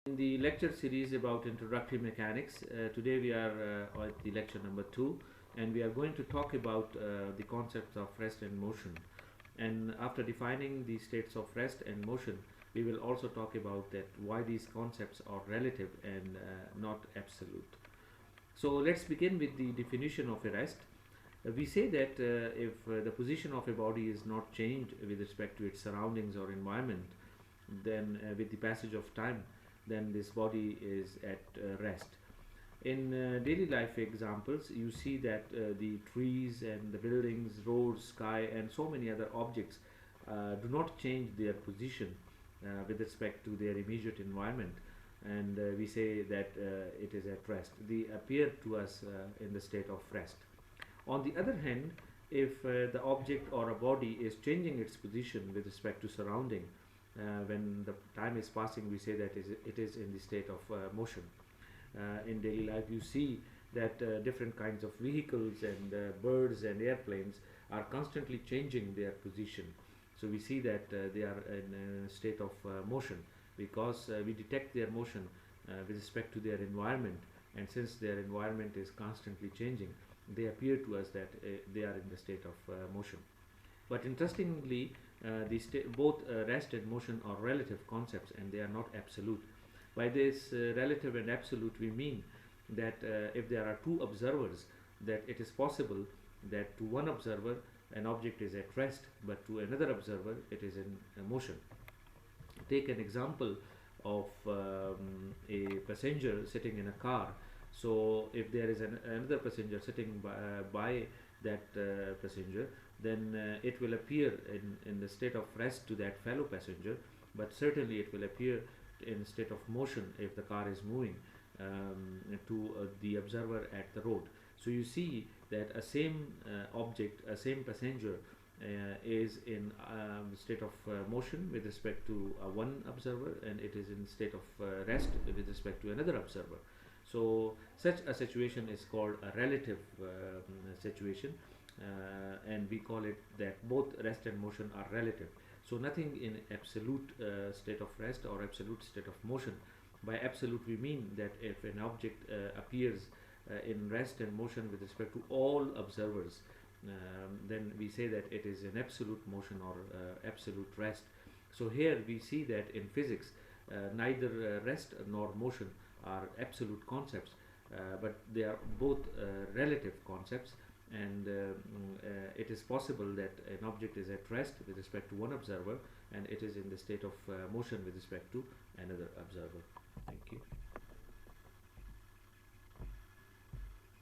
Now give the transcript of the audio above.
In the lecture series about introductory mechanics, today we are at the lecture number 2, and we are going to talk about the concepts of rest and motion. And after defining the states of rest and motion, we will also talk about that why these concepts are relative and not absolute. So let's begin with the definition of a rest. We say that if the position of a body is not changed with respect to its surroundings or environment, then with the passage of time, then this body is at rest. In daily life examples, you see that the trees and the buildings, roads, sky, and so many other objects do not change their position with respect to their immediate environment, and we say that it is at rest. They appear to us in the state of rest. On the other hand, if the object or a body is changing its position with respect to surrounding, when the time is passing, we say that it is in the state of motion. In daily life, you see that different kinds of vehicles and birds and airplanes are constantly changing their position. So we see that they are in a state of motion because we detect their motion with respect to their environment, and since their environment is constantly changing, they appear to us that they are in the state of motion. But interestingly, both rest and motion are relative concepts, and they are not absolute. By this relative and absolute, we mean that if there are two observers, that it is possible that to one observer an object is at rest, but to another observer it is in motion. Take an example of a passenger sitting in a car. So if there is another passenger sitting by that passenger, then it will appear in the state of rest to that fellow passenger, but certainly it will appear in a state of motion if the car is moving to the observer at the road. So you see that a same object, a same passenger is in state of motion with respect to one observer, and it is in state of rest with respect to another observer. So such a situation is called a relative situation, and we call it that both rest and motion are relative. So nothing in absolute state of rest or absolute state of motion. By absolute, we mean that if an object appears in rest and motion with respect to all observers, then we say that it is in absolute motion or absolute rest. So here we see that in physics, neither rest nor motion are absolute concepts, but they are both relative concepts, and it is possible that an object is at rest with respect to one observer, and it is in the state of motion with respect to another observer. Thank you.